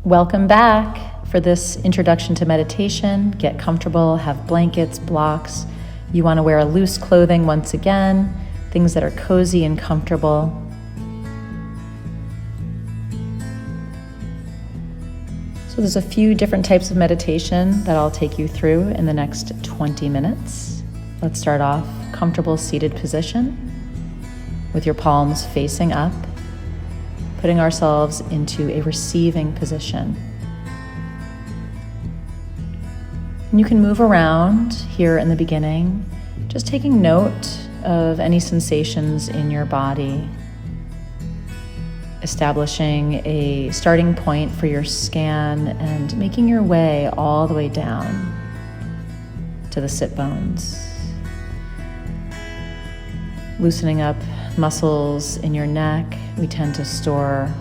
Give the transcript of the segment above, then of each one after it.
Welcome back for this introduction to meditation. Get comfortable, have blankets, blocks. You want to wear loose clothing once again, things that are cozy and comfortable. So there's a few different types of meditation that I'll take you through in the next 20 minutes. Let's start off comfortable seated position with your palms facing up, putting ourselves into a receiving position. And you can move around here in the beginning, just taking note of any sensations in your body, establishing a starting point for your scan and making your way all the way down to the sit bones. Loosening up muscles in your neck. We tend to store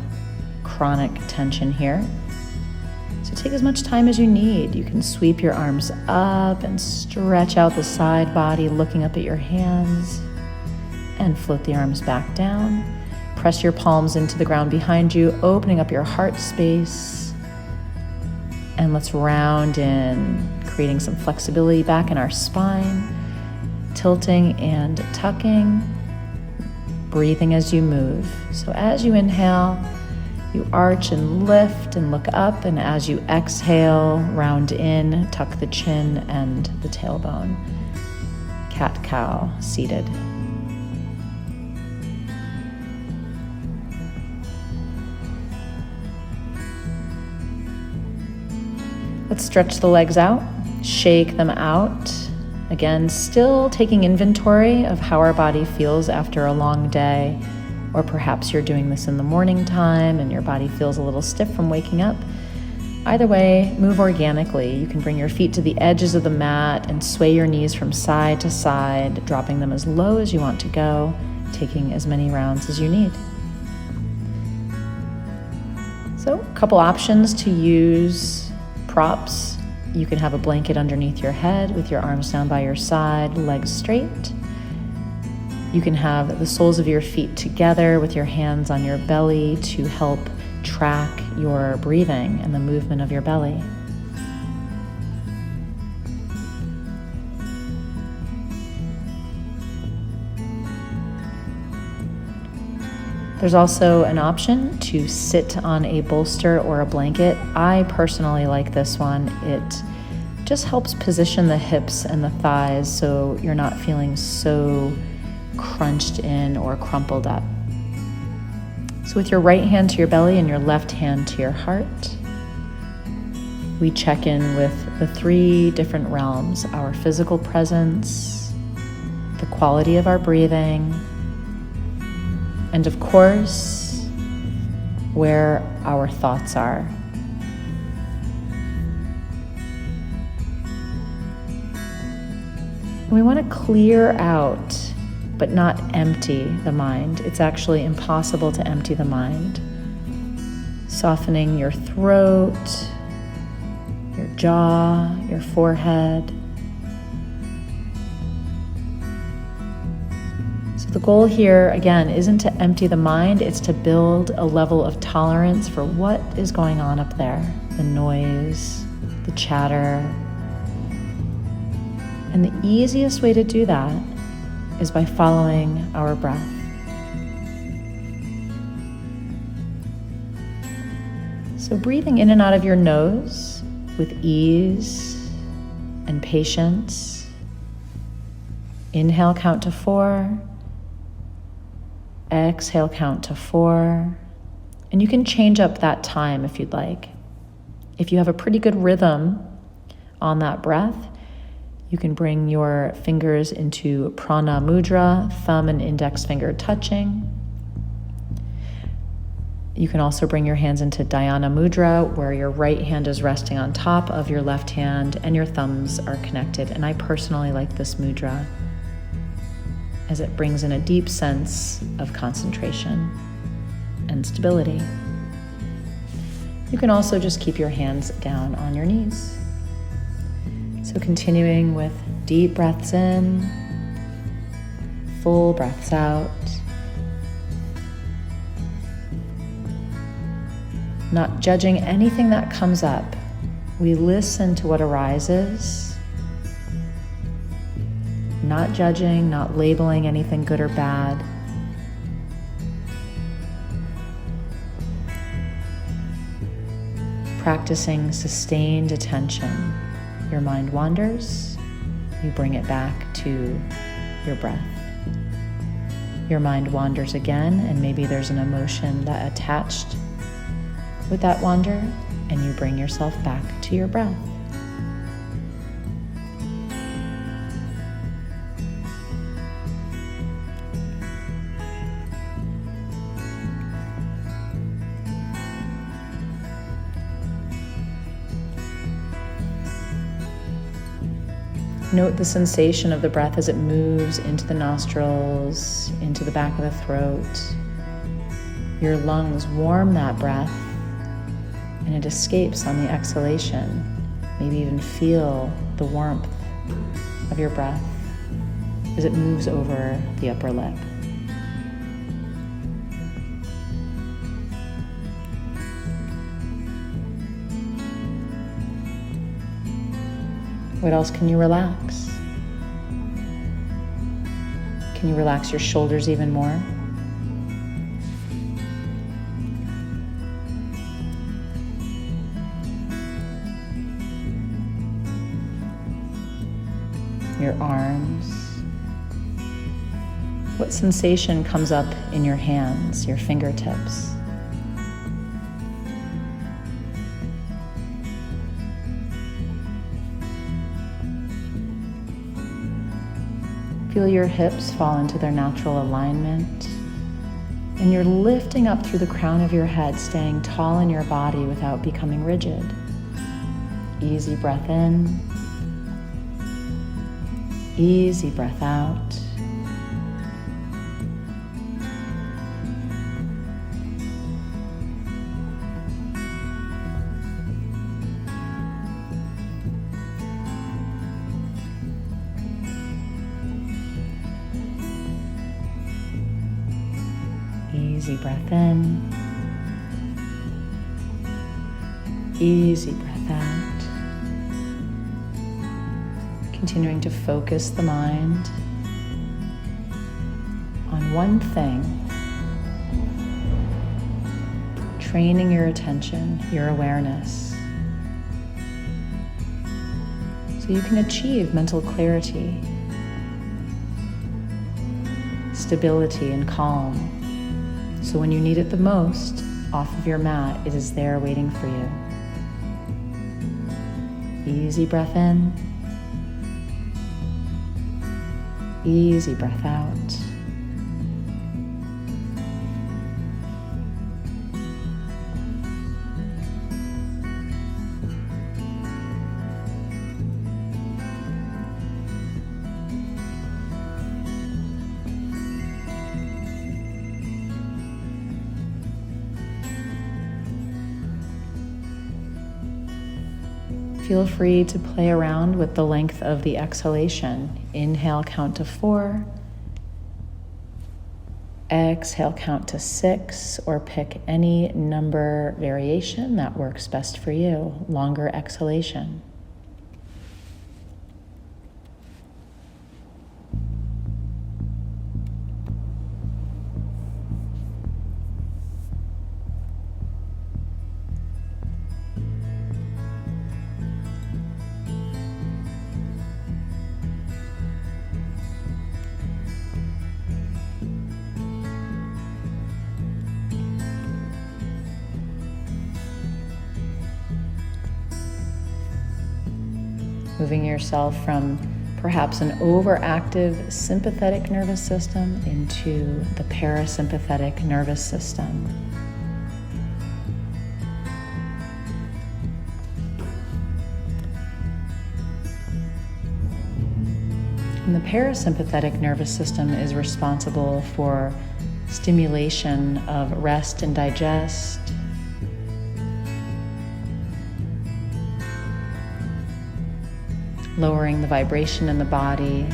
chronic tension here. So take as much time as you need. You can sweep your arms up and stretch out the side body, looking up at your hands, and float the arms back down. Press your palms into the ground behind you, opening up your heart space. And let's round in, creating some flexibility back in our spine, tilting and tucking, breathing as you move. So as you inhale, you arch and lift and look up, and as you exhale, round in, tuck the chin and the tailbone. Cat-cow, seated. Let's stretch the legs out, shake them out. Again, still taking inventory of how our body feels after a long day. Or perhaps you're doing this in the morning time and your body feels a little stiff from waking up. Either way, move organically. You can bring your feet to the edges of the mat and sway your knees from side to side, dropping them as low as you want to go, taking as many rounds as you need. So, a couple options to use props. You can have a blanket underneath your head with your arms down by your side, legs straight. You can have the soles of your feet together with your hands on your belly to help track your breathing and the movement of your belly. There's also an option to sit on a bolster or a blanket. I personally like this one. It just helps position the hips and the thighs so you're not feeling so crunched in or crumpled up. So with your right hand to your belly and your left hand to your heart, we check in with the three different realms: our physical presence, the quality of our breathing, and of course, where our thoughts are. We want to clear out but not empty the mind. It's actually impossible to empty the mind. Softening your throat, your jaw, your forehead. So the goal here, again, isn't to empty the mind, it's to build a level of tolerance for what is going on up there. The noise, the chatter. And the easiest way to do that is by following our breath. So breathing in and out of your nose with ease and patience. Inhale, count to 4. Exhale, count to 4. And you can change up that time if you'd like. If you have a pretty good rhythm on that breath, you can bring your fingers into prana mudra, thumb and index finger touching. You can also bring your hands into dhyana mudra, where your right hand is resting on top of your left hand and your thumbs are connected. And I personally like this mudra as it brings in a deep sense of concentration and stability. You can also just keep your hands down on your knees. So continuing with deep breaths in, full breaths out. not judging anything that comes up. We listen to what arises, not judging, not labeling anything good or bad. Practicing sustained attention. Your mind wanders, you bring it back to your breath. Your mind wanders again, and maybe there's an emotion that attached with that wander, and you bring yourself back to your breath. Note the sensation of the breath as it moves into the nostrils, into the back of the throat. Your lungs warm that breath, and it escapes on the exhalation. Maybe even feel the warmth of your breath as it moves over the upper lip. What else can you relax? Can you relax your shoulders even more? Your arms. What sensation comes up in your hands, your fingertips? Feel your hips fall into their natural alignment, and you're lifting up through the crown of your head, staying tall in your body without becoming rigid. Easy breath in, easy breath out. Easy breath in, easy breath out. Continuing to focus the mind on one thing. Training your attention, your awareness, so you can achieve mental clarity, stability, and calm. So when you need it the most, off of your mat, it is there waiting for you. Easy breath in, easy breath out. Feel free to play around with the length of the exhalation. Inhale, count to 4. Exhale, count to 6, or pick any number variation that works best for you. Longer exhalation. Moving yourself from perhaps an overactive sympathetic nervous system into the parasympathetic nervous system. And the parasympathetic nervous system is responsible for stimulation of rest and digest, lowering the vibration in the body.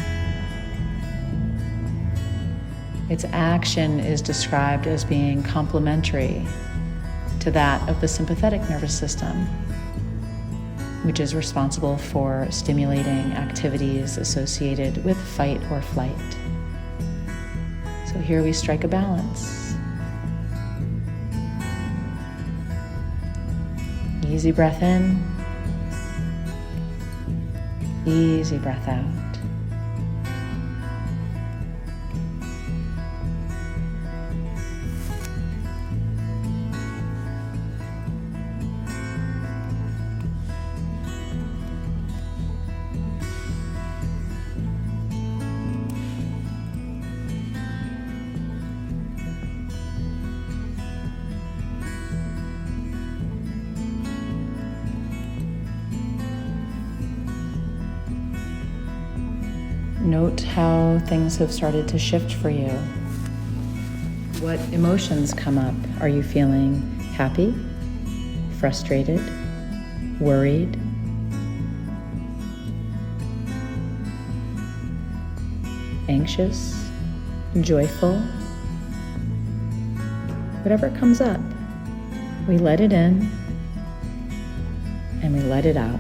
Its action is described as being complementary to that of the sympathetic nervous system, which is responsible for stimulating activities associated with fight or flight. So here we strike a balance. Easy breath in, easy breath out. Note how things have started to shift for you. What emotions come up? Are you feeling happy, frustrated, worried? Anxious, joyful? Whatever comes up, we let it in and we let it out.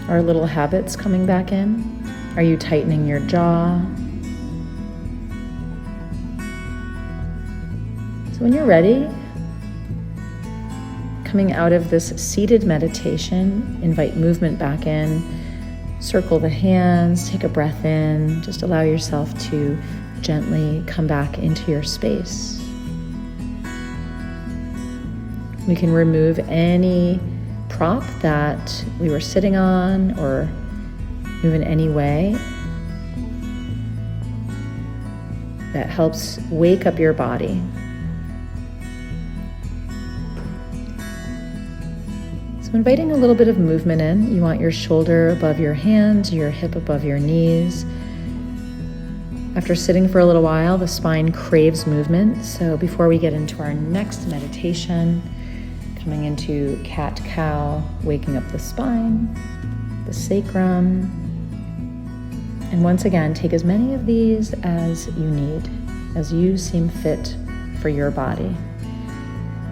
Are little habits coming back in? Are you tightening your jaw? So when you're ready, coming out of this seated meditation, invite movement back in. Circle the hands, take a breath in. Just allow yourself to gently come back into your space. We can remove any prop that we were sitting on or move in any way that helps wake up your body. So inviting a little bit of movement in. You want your shoulder above your hands, your hip above your knees. After sitting for a little while, the spine craves movement. So before we get into our next meditation, coming into cat-cow, waking up the spine, the sacrum. And once again, take as many of these as you need, as you seem fit for your body.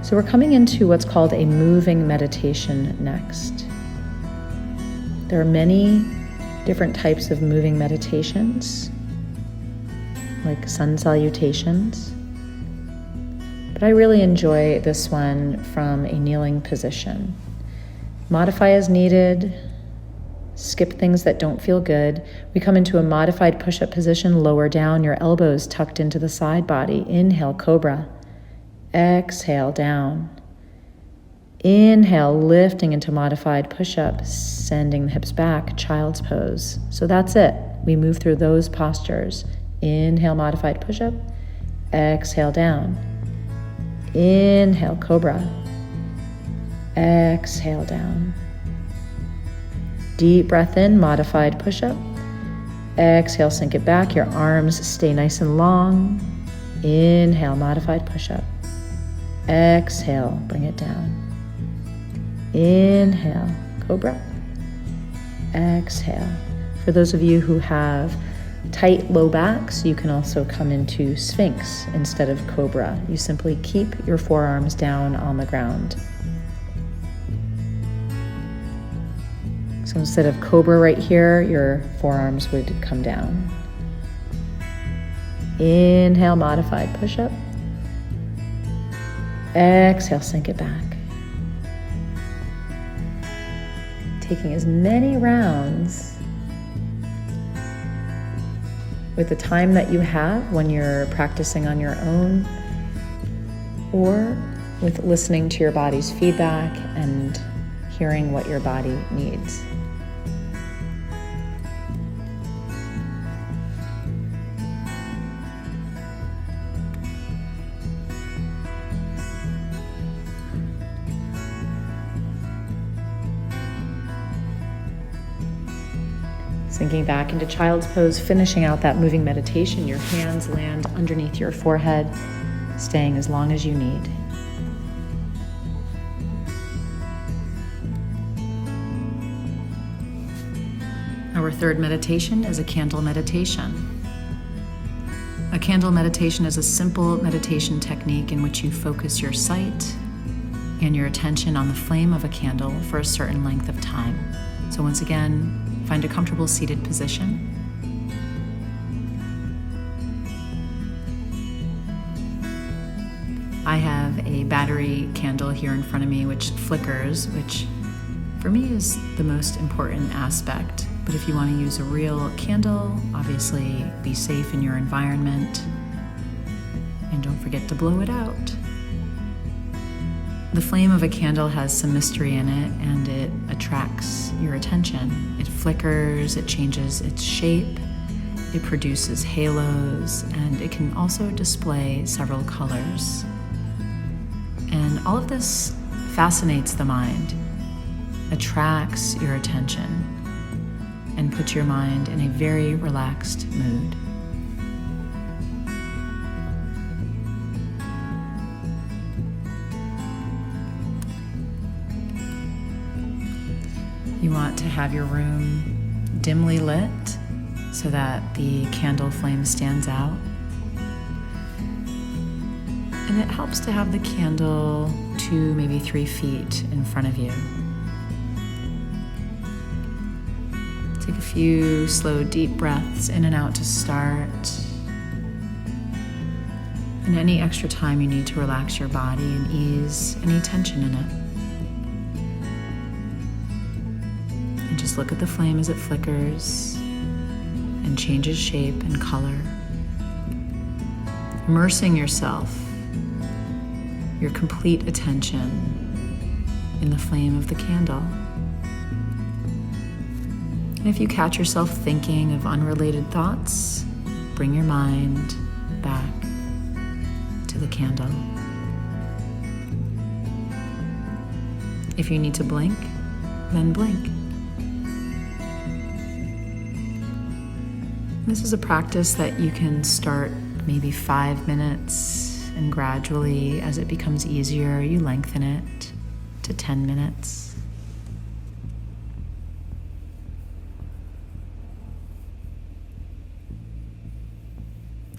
So we're coming into what's called a moving meditation next. There are many different types of moving meditations, like sun salutations. But I really enjoy this one from a kneeling position. Modify as needed, skip things that don't feel good. We come into a modified push-up position, lower down, your elbows tucked into the side body. Inhale, cobra. Exhale, down. Inhale, lifting into modified push-up, sending the hips back, child's pose. So that's it. We move through those postures. Inhale, modified push-up. Exhale, down. Inhale, cobra. Exhale, down. Deep breath in, modified push-up. Exhale, sink it back. Your arms stay nice and long. Inhale, modified push-up. Exhale, bring it down. Inhale, cobra. Exhale. For those of you who have tight low backs, you can also come into Sphinx instead of Cobra. You simply keep your forearms down on the ground. So instead of Cobra right here, your forearms would come down. Inhale, modified push-up. Exhale, sink it back. Taking as many rounds with the time that you have when you're practicing on your own, or with listening to your body's feedback and hearing what your body needs. Sinking back into child's pose, finishing out that moving meditation. Your hands land underneath your forehead, staying as long as you need. Our third meditation is a candle meditation. A candle meditation is a simple meditation technique in which you focus your sight and your attention on the flame of a candle for a certain length of time. So once again, find a comfortable seated position. I have a battery candle here in front of me which flickers, which for me is the most important aspect. But if you want to use a real candle, obviously be safe in your environment and don't forget to blow it out. The flame of a candle has some mystery in it and it attracts your attention. It flickers, it changes its shape, it produces halos, and it can also display several colors. And all of this fascinates the mind, attracts your attention, and puts your mind in a very relaxed mood. You want to have your room dimly lit so that the candle flame stands out. And it helps to have the candle 2, maybe 3 feet in front of you. Take a few slow, deep breaths in and out to start. And any extra time you need to relax your body and ease any tension in it. And just look at the flame as it flickers and changes shape and color. Immersing yourself, your complete attention in the flame of the candle. And if you catch yourself thinking of unrelated thoughts, bring your mind back to the candle. If you need to blink, then blink. This is a practice that you can start maybe 5 minutes, and gradually, as it becomes easier, you lengthen it to 10 minutes.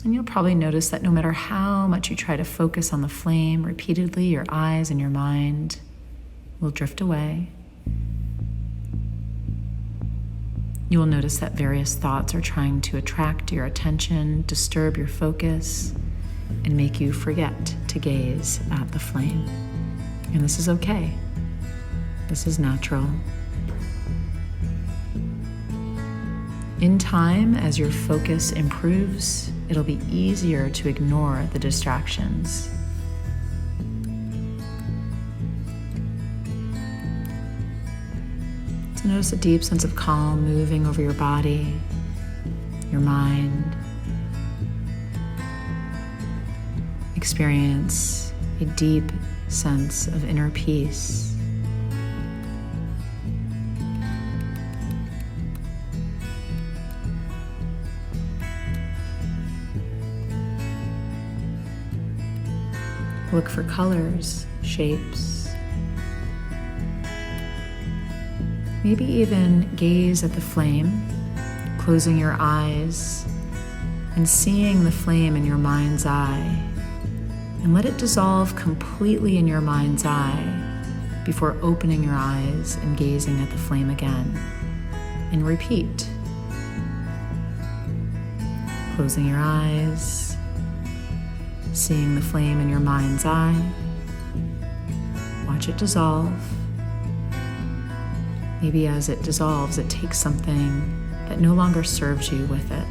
And you'll probably notice that no matter how much you try to focus on the flame repeatedly, your eyes and your mind will drift away. You will notice that various thoughts are trying to attract your attention, disturb your focus, and make you forget to gaze at the flame. And this is okay. This is natural. In time, as your focus improves, it'll be easier to ignore the distractions. So notice a deep sense of calm moving over your body, your mind. Experience a deep sense of inner peace. Look for colors, shapes. Maybe even gaze at the flame, closing your eyes and seeing the flame in your mind's eye. And let it dissolve completely in your mind's eye before opening your eyes and gazing at the flame again. And repeat. Closing your eyes, seeing the flame in your mind's eye. Watch it dissolve. Maybe as it dissolves, it takes something that no longer serves you with it.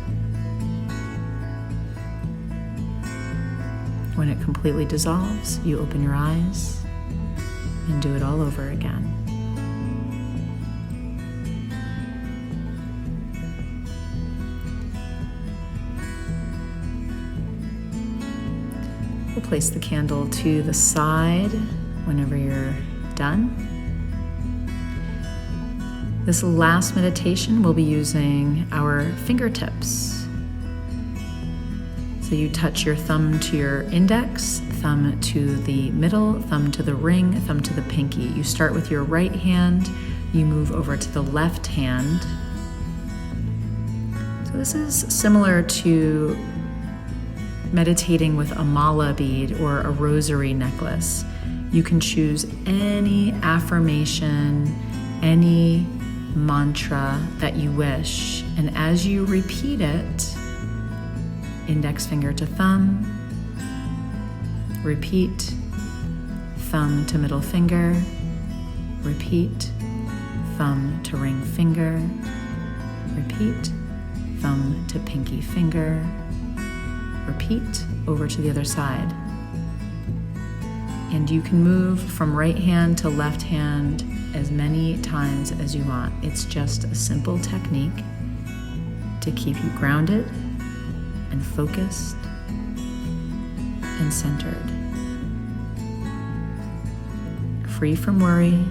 When it completely dissolves, you open your eyes and do it all over again. We'll place the candle to the side whenever you're done. This last meditation, we'll be using our fingertips. So you touch your thumb to your index, thumb to the middle, thumb to the ring, thumb to the pinky. You start with your right hand, you move over to the left hand. So this is similar to meditating with a mala bead or a rosary necklace. You can choose any affirmation, any mantra that you wish, and as you repeat it, index finger to thumb, repeat, thumb to middle finger, repeat, thumb to ring finger, repeat, thumb to pinky finger, repeat, over to the other side. And you can move from right hand to left hand as many times as you want. It's just a simple technique to keep you grounded and focused and centered. Free from worry,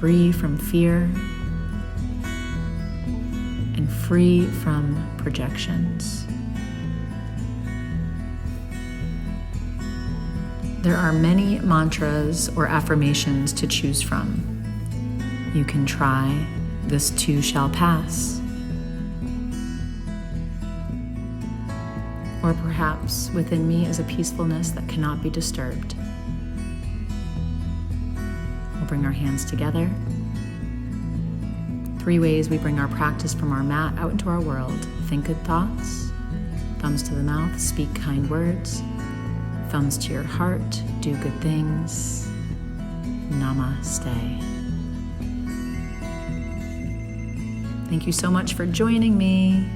free from fear, and free from projections. There are many mantras or affirmations to choose from. You can try, "This too shall pass." Or perhaps, "Within me is a peacefulness that cannot be disturbed." We'll bring our hands together. 3 ways we bring our practice from our mat out into our world. Think good thoughts, thumbs to the mouth, speak kind words, thumbs to your heart, do good things. Namaste. Thank you so much for joining me.